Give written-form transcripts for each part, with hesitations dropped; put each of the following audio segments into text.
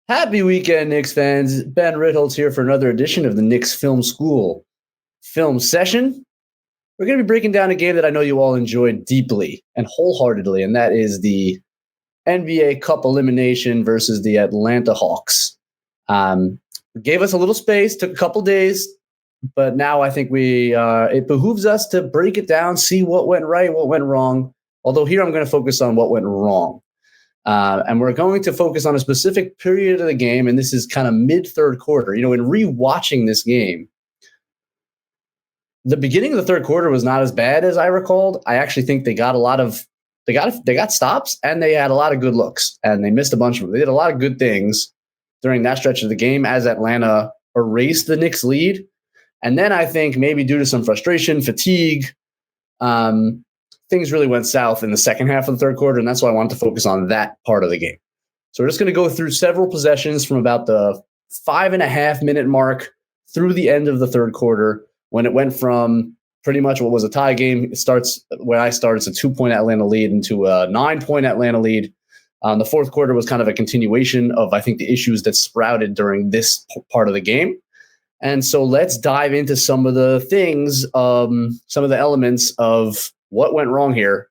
Happy weekend, Knicks fans. Ben Ritholtz here for another edition of the Knicks Film School Film Session. We're going to be breaking down a game that I know you all enjoyed deeply and wholeheartedly, and that is the NBA Cup elimination versus the Atlanta Hawks. Gave us a little space, took a couple days, but now I think it behooves us to break it down, see what went right, what went wrong. Although here I'm going to focus on what went wrong. And we're going to focus on a specific period of the game, and this is kind of mid-third quarter. You know, in rewatching this game, the beginning of the third quarter was not as bad as I recalled. I actually think they got stops, and they had a lot of good looks, and they missed a bunch of them. They did a lot of good things during that stretch of the game as Atlanta erased the Knicks lead. And then I think maybe due to some frustration, fatigue, things really went south in the second half of the third quarter, and that's why I wanted to focus on that part of the game. So we're just going to go through several possessions from about the 5.5 minute mark through the end of the third quarter, when it went from pretty much what was a tie game. It starts where I start. It's a 2-point Atlanta lead into a 9-point Atlanta lead. The fourth quarter was kind of a continuation of, I think, the issues that sprouted during this part of the game. And so let's dive into some of the things, some of the elements of what went wrong here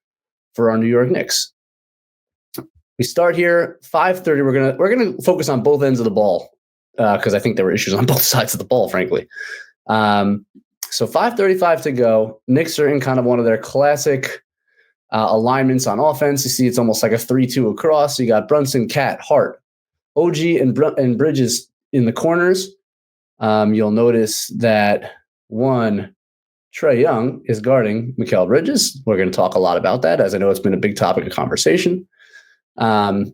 for our New York Knicks. We start here, 5:30. We're gonna focus on both ends of the ball because I think there were issues on both sides of the ball, frankly. So 5:35 to go. Knicks are in kind of one of their classic alignments on offense. You see, it's almost like a 3-2 across. You got Brunson, Cat, Hart, OG, and Bridges in the corners. You'll notice that Trae Young is guarding Mikal Bridges. We're going to talk a lot about that, as I know it's been a big topic of conversation. And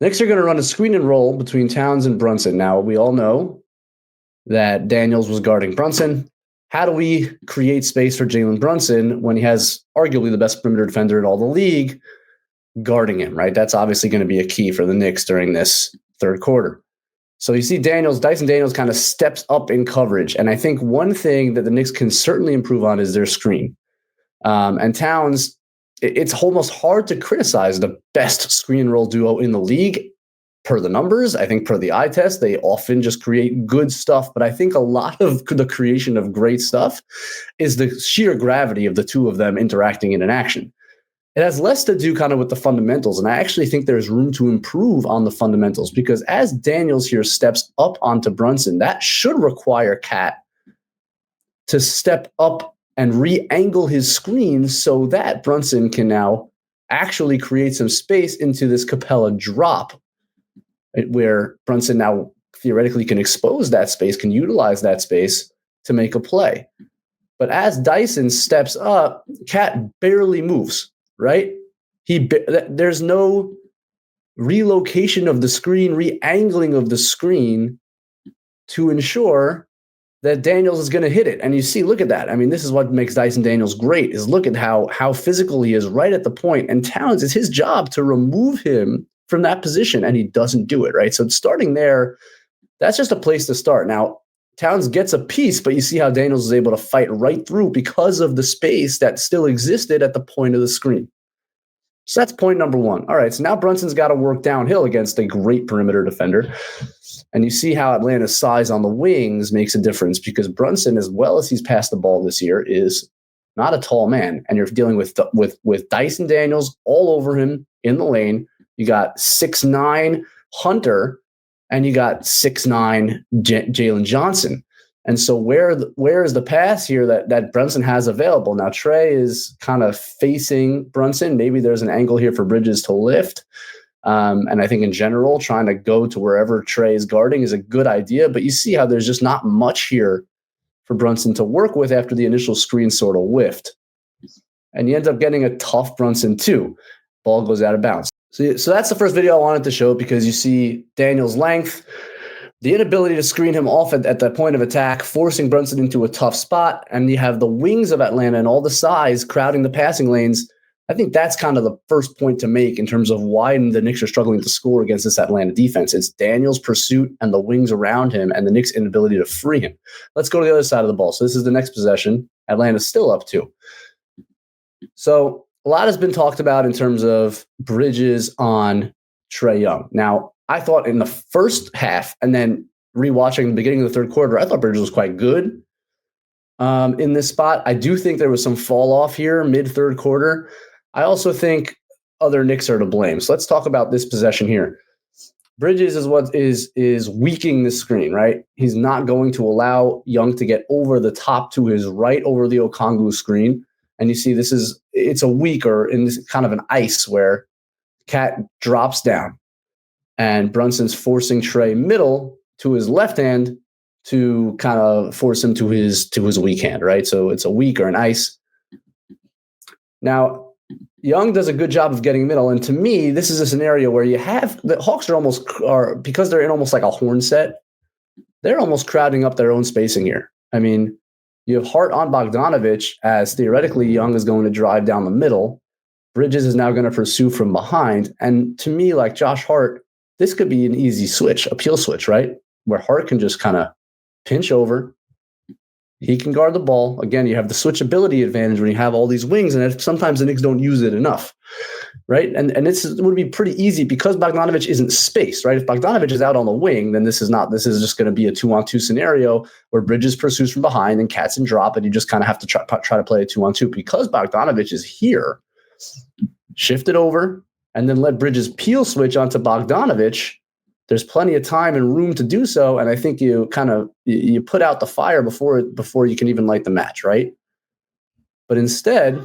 Knicks are going to run a screen and roll between Towns and Brunson. Now, we all know that Daniels was guarding Brunson. How do we create space for Jalen Brunson when he has arguably the best perimeter defender in all the league guarding him, right? That's obviously going to be a key for the Knicks during this third quarter. So you see Dyson Daniels kind of steps up in coverage. And I think one thing that the Knicks can certainly improve on is their screen. And Towns, it's almost hard to criticize the best screen roll duo in the league per the numbers. I think per the eye test, they often just create good stuff. But I think a lot of the creation of great stuff is the sheer gravity of the two of them interacting in an action. It has less to do kind of with the fundamentals, and I actually think there's room to improve on the fundamentals because as Daniels here steps up onto Brunson, that should require Cat to step up and re-angle his screen so that Brunson can now actually create some space into this Capella drop, where Brunson now theoretically can expose that space, can utilize that space to make a play. But as Dyson steps up, Cat barely moves. Right? There's no relocation of the screen, re-angling of the screen to ensure that Daniels is going to hit it. And you see, look at that. I mean, this is what makes Dyson Daniels great, is look at how physical he is right at the point. And Towns, it's his job to remove him from that position, and he doesn't do it, right? So starting there, that's just a place to start. Now, Towns gets a piece, but you see how Daniels is able to fight right through because of the space that still existed at the point of the screen. So that's point number one. All right, so now Brunson's got to work downhill against a great perimeter defender. And you see how Atlanta's size on the wings makes a difference because Brunson, as well as he's passed the ball this year, is not a tall man. And you're dealing with Dyson Daniels all over him in the lane. You got 6'9" Hunter, and you got 6'9" Jalen Johnson. And so where is the pass here that Brunson has available? Now, Trae is kind of facing Brunson. Maybe there's an angle here for Bridges to lift. And I think in general, trying to go to wherever Trae is guarding is a good idea. But you see how there's just not much here for Brunson to work with after the initial screen sort of whiffed. And you end up getting a tough Brunson too. Ball goes out of bounds. So that's the first video I wanted to show because you see Daniels' length, the inability to screen him off at the point of attack, forcing Brunson into a tough spot, and you have the wings of Atlanta and all the size crowding the passing lanes. I think that's kind of the first point to make in terms of why the Knicks are struggling to score against this Atlanta defense. It's Daniels' pursuit and the wings around him and the Knicks' inability to free him. Let's go to the other side of the ball. So this is the next possession. Atlanta's still up 2. So a lot has been talked about in terms of Bridges on Trae Young. Now, I thought in the first half and then rewatching the beginning of the third quarter, I thought Bridges was quite good in this spot. I do think there was some fall off here mid third quarter. I also think other Knicks are to blame. So let's talk about this possession here. Bridges is what is weakening the screen, right? He's not going to allow Young to get over the top to his right over the Okongwu screen. And you see it's a weaker in this kind of an ice where Cat drops down and Brunson's forcing Trae middle to his left hand to kind of force him to his weak hand, right? So it's a weak or an ice. Now, Young does a good job of getting middle. And to me, this is a scenario where you have the Hawks are because they're in almost like a horn set, they're almost crowding up their own spacing here. I mean, you have Hart on Bogdanovich as theoretically Young is going to drive down the middle. Bridges is now going to pursue from behind. And to me, like Josh Hart, this could be an easy switch, a peel switch, right? Where Hart can just kind of pinch over. He can guard the ball. Again, you have the switchability advantage when you have all these wings, and sometimes the Knicks don't use it enough, right? And this would be pretty easy because Bogdanovich isn't spaced, right? If Bogdanovich is out on the wing, then this is just going to be a 2-on-2 scenario where Bridges pursues from behind and Cat's and drop, and you just kind of have to try to play a 2-on-2. Because Bogdanovich is here, shift it over, and then let Bridges peel switch onto Bogdanovich. There's plenty of time and room to do so, and I think you put out the fire before you can even light the match, right? But instead,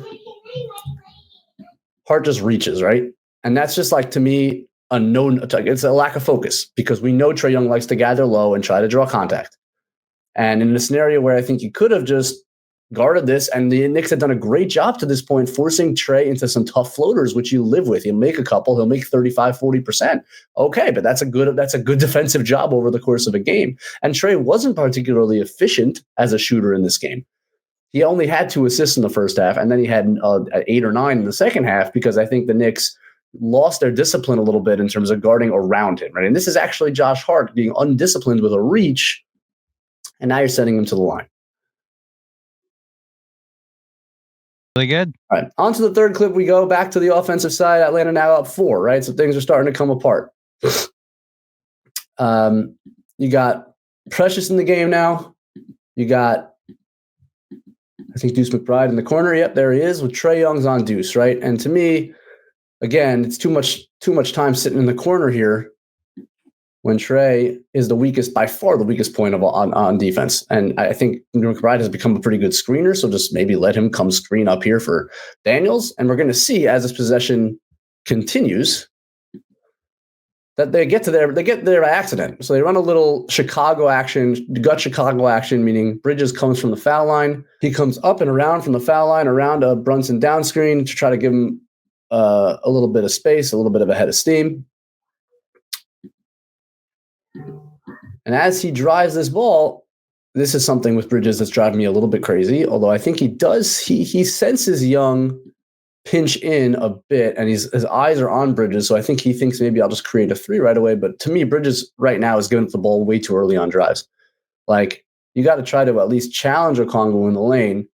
Hart just reaches, right? And that's just like, to me, it's a lack of focus because we know Trae Young likes to gather low and try to draw contact. And in a scenario where I think you could have just guarded this, and the Knicks had done a great job to this point, forcing Trae into some tough floaters, which you live with. He'll make a couple, he'll make 35, 40%. Okay, but that's a good defensive job over the course of a game. And Trae wasn't particularly efficient as a shooter in this game. He only had 2 assists in the first half, and then he had 8 or 9 in the second half because I think the Knicks lost their discipline a little bit in terms of guarding around him, right? And this is actually Josh Hart being undisciplined with a reach, and now you're sending him to the line. Really good. All right. On to the third clip we go. Back to the offensive side. Atlanta now up 4, right? So things are starting to come apart. You got Precious in the game now. You got, I think, Deuce McBride in the corner. Yep, there he is with Trae Young's on Deuce, right? And to me, again, it's too much time sitting in the corner here when Trae is by far the weakest point on defense. And I think McBride has become a pretty good screener, so just maybe let him come screen up here for Daniels. And we're going to see as this possession continues that they get there by accident. So they run a little Chicago action, meaning Bridges comes from the foul line. He comes up and around from the foul line, around a Brunson down screen to try to give him a little bit of space, a little bit of a head of steam. And as he drives this ball, this is something with Bridges that's driving me a little bit crazy, although I think he senses Young pinch in a bit, and his eyes are on Bridges, so I think he thinks maybe I'll just create a 3 right away. But to me, Bridges right now is giving up the ball way too early on drives. Like, you got to try to at least challenge Okongwu in the lane,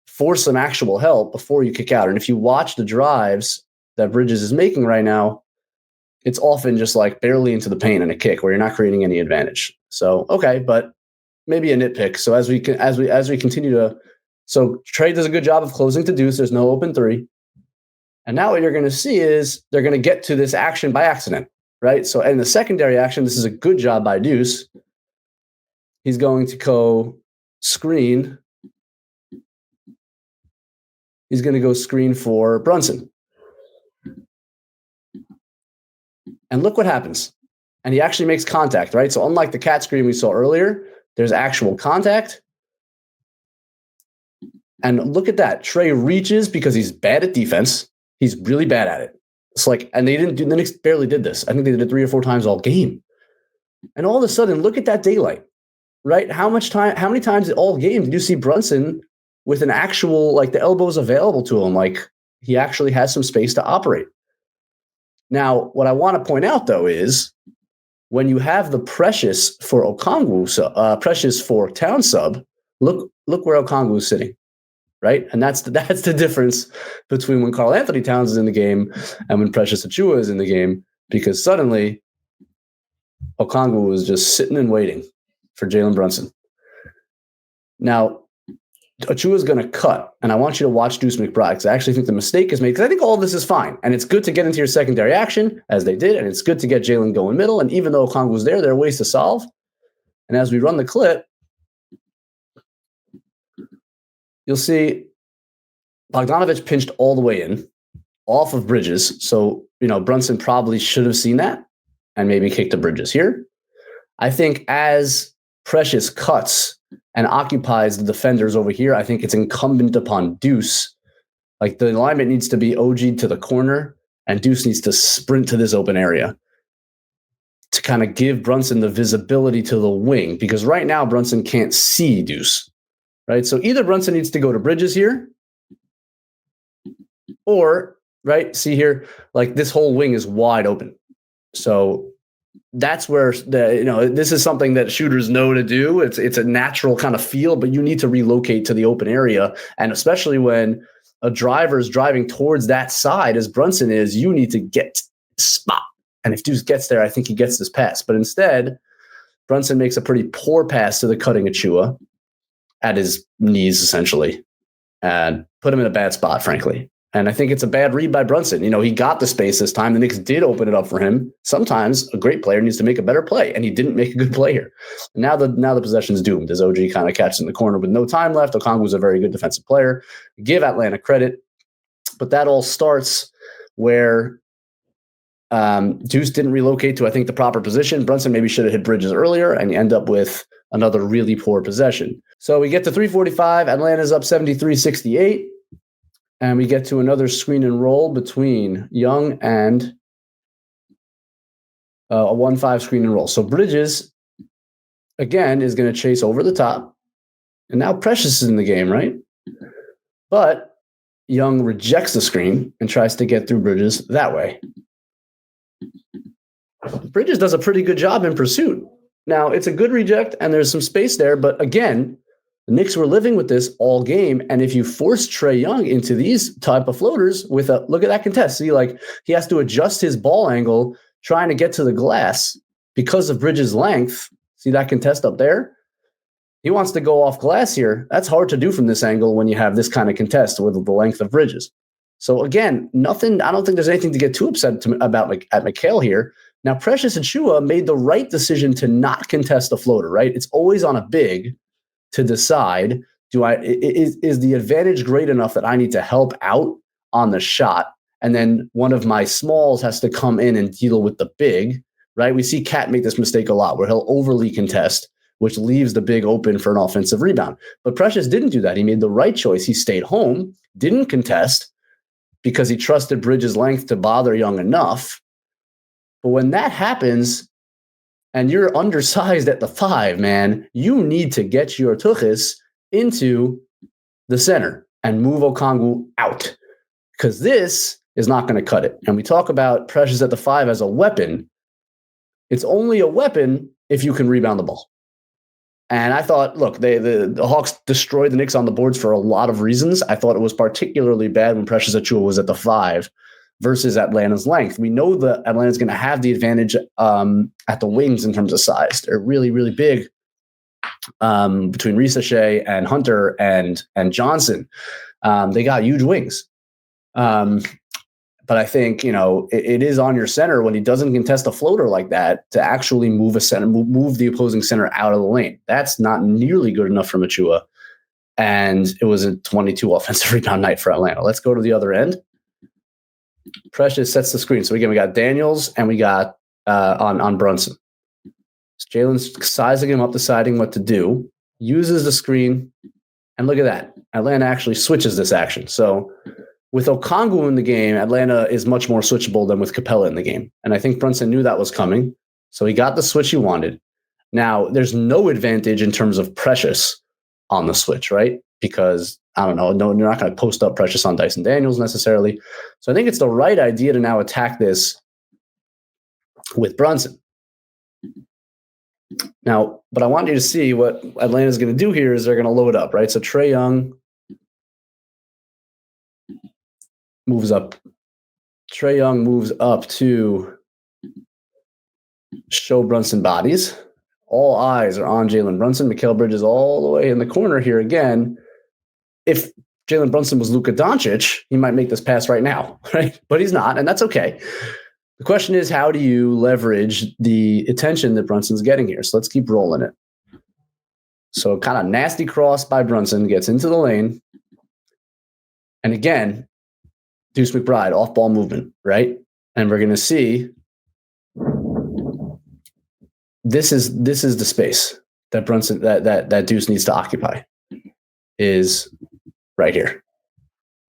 force some actual help before you kick out. And if you watch the drives that Bridges is making right now, it's often just like barely into the paint and a kick where you're not creating any advantage. So, okay, but maybe a nitpick. So as we continue to, so Trae does a good job of closing to Deuce. There's no open 3. And now what you're going to see is they're going to get to this action by accident, right? So in the secondary action, this is a good job by Deuce. He's going to go screen. He's going to go screen for Brunson. And look what happens. And he actually makes contact, right? So unlike the cat screen we saw earlier, there's actual contact. And look at that. Trae reaches because he's bad at defense. He's really bad at it. It's like, and the Knicks barely did this. I think they did it 3 or 4 times all game. And all of a sudden, look at that daylight, right? How many times all game did you see Brunson with an actual, like, the elbows available to him? Like, he actually has some space to operate. Now, what I want to point out, though, is when you have the Precious for Okongwu, Precious for Town sub, look where Okongwu is sitting, right? And that's the difference between when Karl-Anthony Towns is in the game and when Precious Achiuwa is in the game. because suddenly Okongwu was just sitting and waiting for Jalen Brunson. Now, Achua's going to cut, and I want you to watch Deuce McBride because I actually think the mistake is made because I think all of this is fine, and it's good to get into your secondary action as they did, and it's good to get Jalen going middle, and even though Okongwu's there are ways to solve. And as we run the clip, you'll see Bogdanovich pinched all the way in off of Bridges. So, Brunson probably should have seen that and maybe kicked to Bridges here. I think as Precious cuts and occupies the defenders over here, I think it's incumbent upon Deuce. Like the alignment needs to be OG'd to the corner and Deuce needs to sprint to this open area to kind of give Brunson the visibility to the wing because right now Brunson can't see Deuce, right? So either Brunson needs to go to Bridges here or, right, see here, like this whole wing is wide open. So that's where this is something that shooters know to do. It's a natural kind of feel, but you need to relocate to the open area. And especially when a driver is driving towards that side as Brunson is, you need to get spot. And if Deuce gets there, I think he gets this pass. But instead, Brunson makes a pretty poor pass to the cutting Achua at his knees, essentially, and put him in a bad spot, frankly. And I think it's a bad read by Brunson. He got the space this time. The Knicks did open it up for him. Sometimes a great player needs to make a better play, and he didn't make a good play here. Now the possession's doomed as OG kind of catches in the corner with no time left. Okongwu's a very good defensive player. Give Atlanta credit. But that all starts where Deuce didn't relocate to, I think, the proper position. Brunson maybe should have hit Bridges earlier, and you end up with another really poor possession. So we get to 3:45. Atlanta's up 73-68. And we get to another screen and roll between Young and a 1-5 screen and roll. So Bridges, again, is going to chase over the top. And now Precious is in the game, right? But Young rejects the screen and tries to get through Bridges that way. Bridges does a pretty good job in pursuit. Now, it's a good reject, and there's some space there. But again, the Knicks were living with this all game. And if you force Trae Young into these type of floaters with look at that contest. See, like he has to adjust his ball angle trying to get to the glass because of Bridges' length. See that contest up there? He wants to go off glass here. That's hard to do from this angle when you have this kind of contest with the length of Bridges. So again, nothing, I don't think there's anything to get too upset about at McHale here. Now, Precious Achiuwa made the right decision to not contest a floater, right? It's always on a big to decide, is the advantage great enough that I need to help out on the shot? And then one of my smalls has to come in and deal with the big, right? We see Cat make this mistake a lot where he'll overly contest, which leaves the big open for an offensive rebound. But Precious didn't do that. He made the right choice. He stayed home, didn't contest because he trusted Bridges' length to bother Young enough. But when that happens, and you're undersized at the 5, man, you need to get your tuchis into the center and move Okongwu out because this is not going to cut it. And we talk about Precious at the 5 as a weapon. It's only a weapon if you can rebound the ball. And I thought, look, the Hawks destroyed the Knicks on the boards for a lot of reasons. I thought it was particularly bad when Precious Achiuwa was at the 5 versus Atlanta's length. We know that Atlanta's going to have the advantage at the wings in terms of size. They're really, really big between Ricochet and Hunter and Johnson. They got huge wings. But I think, it is on your center when he doesn't contest a floater like that to actually move the opposing center out of the lane. That's not nearly good enough from Achiuwa. And it was a 22 offensive rebound night for Atlanta. Let's go to the other end. Precious sets the screen. So again, we got Daniels and we got on Brunson. So Jalen's sizing him up, deciding what to do, uses the screen, and look at that. Atlanta actually switches this action. So with Okongwu in the game, Atlanta is much more switchable than with Capella in the game. And I think Brunson knew that was coming. So he got the switch he wanted. Now, there's no advantage in terms of Precious on the switch, right? Because I don't know, you're not going to post up Precious on Dyson Daniels necessarily. So I think it's the right idea to now attack this with Brunson. Now, but I want you to see what Atlanta's going to do here is they're going to load up, right? So Trae Young moves up. Trae Young moves up to show Brunson bodies. All eyes are on Jalen Brunson. Mikal Bridges all the way in the corner here again. If Jalen Brunson was Luka Doncic, he might make this pass right now, right? But he's not, and that's okay. The question is, how do you leverage the attention that Brunson's getting here? So let's keep rolling it. So kind of nasty cross by Brunson, gets into the lane. And again, Deuce McBride, off-ball movement, right? And we're going to see this is the space that Brunson that Deuce needs to occupy, is right here.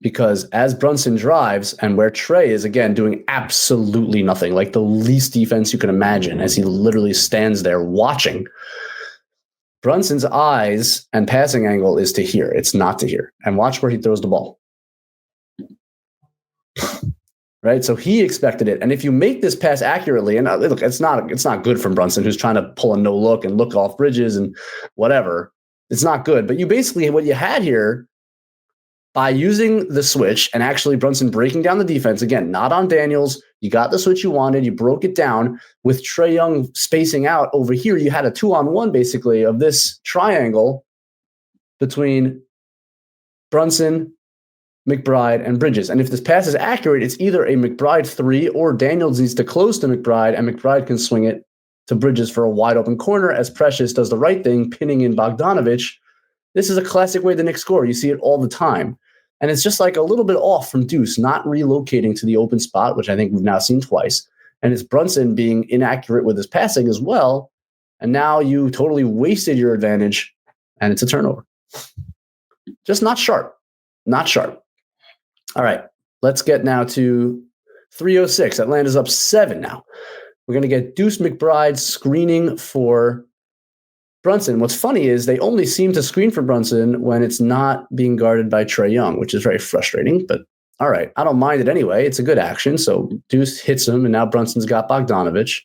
Because as Brunson drives, and where Trey is, again, doing absolutely nothing, like the least defense you can imagine, as he literally stands there watching, Brunson's eyes and passing angle is to here. It's not to here. And watch where he throws the ball. Right? So he expected it. And if you make this pass accurately, and look, it's not good from Brunson, who's trying to pull a no look and look off Bridges and whatever. It's not good. But you basically, what you had here, by using the switch and actually Brunson breaking down the defense, again, not on Daniels, you got the switch you wanted, you broke it down. With Trae Young spacing out over here, you had a 2-on-1 basically of this triangle between Brunson, McBride, and Bridges. And if this pass is accurate, it's either a McBride 3 or Daniels needs to close to McBride, and McBride can swing it to Bridges for a wide open corner as Precious does the right thing, pinning in Bogdanovich. This is a classic way the Knicks score. You see it all the time. And it's just like a little bit off from Deuce, not relocating to the open spot, which I think we've now seen twice. And it's Brunson being inaccurate with his passing as well. And now you totally wasted your advantage, and it's a turnover. Just not sharp. Not sharp. All right, let's get now to 3:06. Atlanta's up 7 now. We're going to get Deuce McBride screening for Brunson. What's funny is they only seem to screen for Brunson when it's not being guarded by Trae Young, which is very frustrating. But all right, I don't mind it anyway. It's a good action. So Deuce hits him, and now Brunson's got Bogdanovich.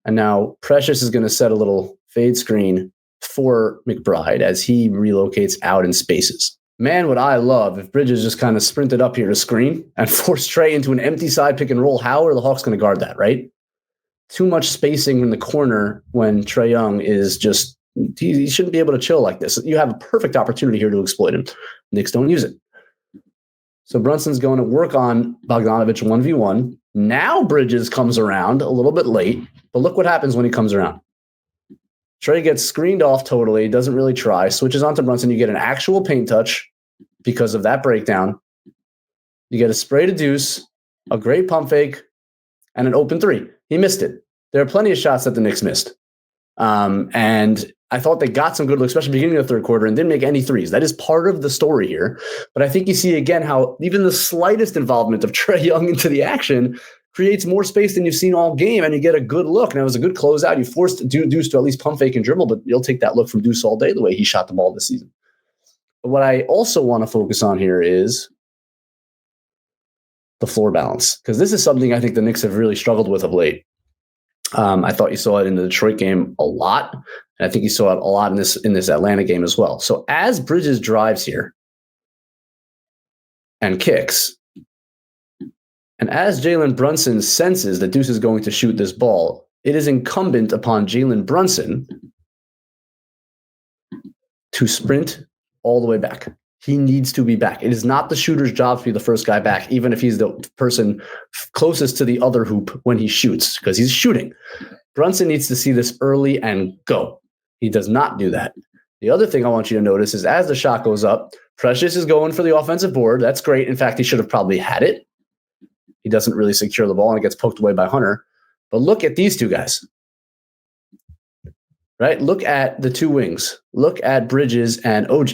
And now Precious is going to set a little fade screen for McBride as he relocates out in spaces. Man, would I love if Bridges just kind of sprinted up here to screen and forced Trae into an empty side pick and roll. How are the Hawks going to guard that, right? Too much spacing in the corner when Trae Young is just, he shouldn't be able to chill like this. You have a perfect opportunity here to exploit him. Knicks don't use it. So Brunson's going to work on Bogdanovich 1v1. Now Bridges comes around a little bit late, but look what happens when he comes around. Trae gets screened off totally, doesn't really try, switches onto Brunson. You get an actual paint touch because of that breakdown. You get a spray to Deuce, a great pump fake, and an open three. He missed it. There are plenty of shots that the Knicks missed. And I thought they got some good looks, especially beginning of the third quarter, and didn't make any threes. That is part of the story here. But I think you see again how even the slightest involvement of Trae Young into the action creates more space than you've seen all game, and you get a good look. And it was a good closeout. You forced Deuce to at least pump fake and dribble, but you'll take that look from Deuce all day the way he shot the ball this season. But what I also want to focus on here is the floor balance, because this is something I think the Knicks have really struggled with of late. I thought you saw it in the Detroit game a lot, and I think you saw it a lot in this Atlanta game as well. So as Bridges drives here and kicks, and as Jalen Brunson senses that Deuce is going to shoot this ball, it is incumbent upon Jalen Brunson to sprint all the way back. He needs to be back. It is not the shooter's job to be the first guy back, even if he's the person closest to the other hoop when he shoots, because he's shooting. Brunson needs to see this early and go. He does not do that. The other thing I want you to notice is as the shot goes up, Precious is going for the offensive board. That's great. In fact, he should have probably had it. He doesn't really secure the ball and it gets poked away by Hunter. But look at these two guys. Right? Look at the two wings. Look at Bridges and OG.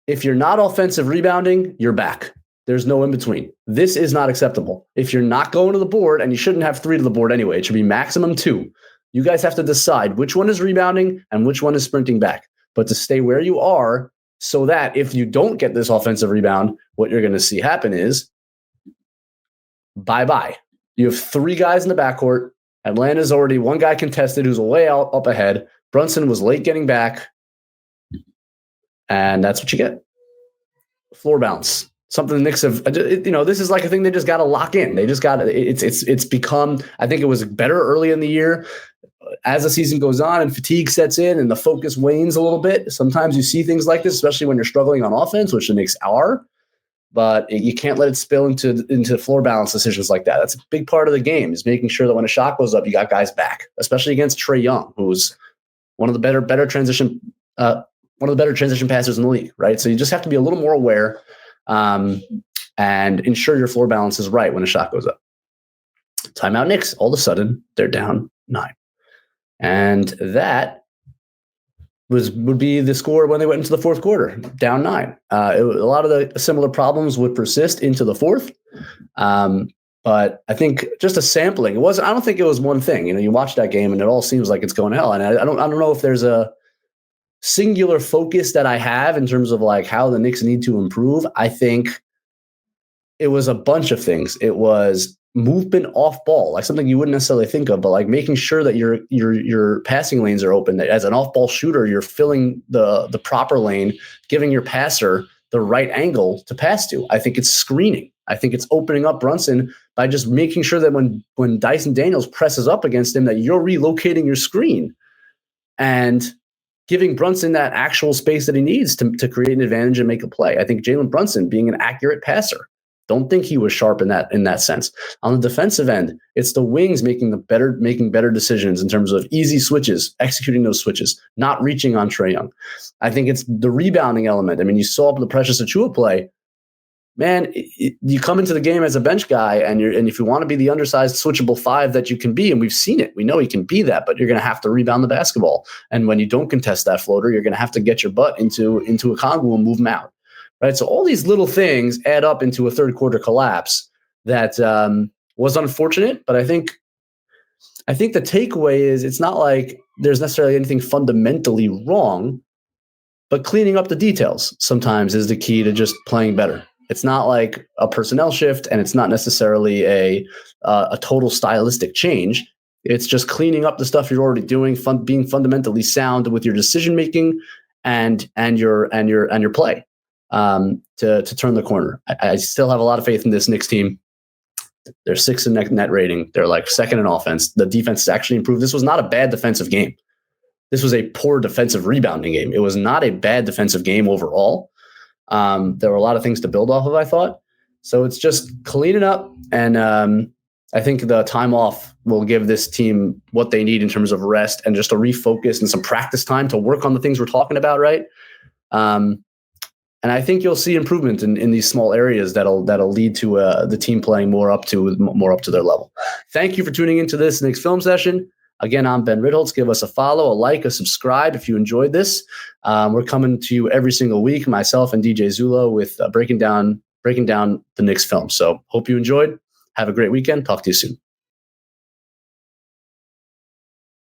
If you're not offensive rebounding, you're back. There's no in between. This is not acceptable. If you're not going to the board, and you shouldn't have 3 to the board anyway, it should be maximum 2. You guys have to decide which one is rebounding and which one is sprinting back. But to stay where you are so that if you don't get this offensive rebound, what you're going to see happen is bye-bye. You have 3 guys in the backcourt. Atlanta's already 1 guy contested who's way out up ahead. Brunson was late getting back. And that's what you get. Floor balance. something the Knicks have, this is like a thing they just got to lock in. They just got to, it's become, I think it was better early in the year. As the season goes on and fatigue sets in and the focus wanes a little bit, sometimes you see things like this, especially when you're struggling on offense, which the Knicks are. But you can't let it spill into floor balance decisions like that. That's a big part of the game, is making sure that when a shot goes up, you got guys back, especially against Trae Young, who's one of the better transition passers in the league, right? So you just have to be a little more aware and ensure your floor balance is right when a shot goes up. Timeout Knicks, all of a sudden, they're down 9. And that would be the score when they went into the fourth quarter, down 9. A lot of the similar problems would persist into the fourth. But I think just a sampling, I don't think it was one thing. You watch that game and it all seems like it's going to hell. And I don't know if there's a singular focus that I have in terms of like how the Knicks need to improve. I think it was a bunch of things. It was movement off ball, like something you wouldn't necessarily think of, but like making sure that your passing lanes are open, that as an off ball shooter, you're filling the proper lane, giving your passer the right angle to pass to. I think it's screening. I think it's opening up Brunson by just making sure that when Dyson Daniels presses up against him, that you're relocating your screen and giving Brunson that actual space that he needs to create an advantage and make a play. I think Jalen Brunson being an accurate passer, don't think he was sharp in that sense. On the defensive end, it's the wings making better decisions in terms of easy switches, executing those switches, not reaching on Trae Young. I think it's the rebounding element. I mean, you saw the Precious Achiuwa play. Man, you come into the game as a bench guy, and if you want to be the undersized switchable 5 that you can be, and we've seen it, we know he can be that, but you're going to have to rebound the basketball. And when you don't contest that floater, you're going to have to get your butt into a Congo and move him out. Right, so all these little things add up into a third quarter collapse that was unfortunate. But I think the takeaway is it's not like there's necessarily anything fundamentally wrong, but cleaning up the details sometimes is the key to just playing better. It's not like a personnel shift, and it's not necessarily a total stylistic change. It's just cleaning up the stuff you're already doing, being fundamentally sound with your decision making and your play. To turn the corner. I still have a lot of faith in this Knicks team. They're 6th in net rating. They're like 2nd in offense. The defense has actually improved. This was not a bad defensive game. This was a poor defensive rebounding game. It was not a bad defensive game overall. There were a lot of things to build off of, I thought. So it's just cleaning up. And I think the time off will give this team what they need in terms of rest and just a refocus and some practice time to work on the things we're talking about, right? And I think you'll see improvement in these small areas that'll lead to the team playing more up to their level. Thank you for tuning into this Knicks Film Session. Again, I'm Ben Ritholtz. Give us a follow, a like, a subscribe if you enjoyed this. We're coming to you every single week, myself and DJ Zulo, with breaking down the Knicks film. So hope you enjoyed. Have a great weekend. Talk to you soon.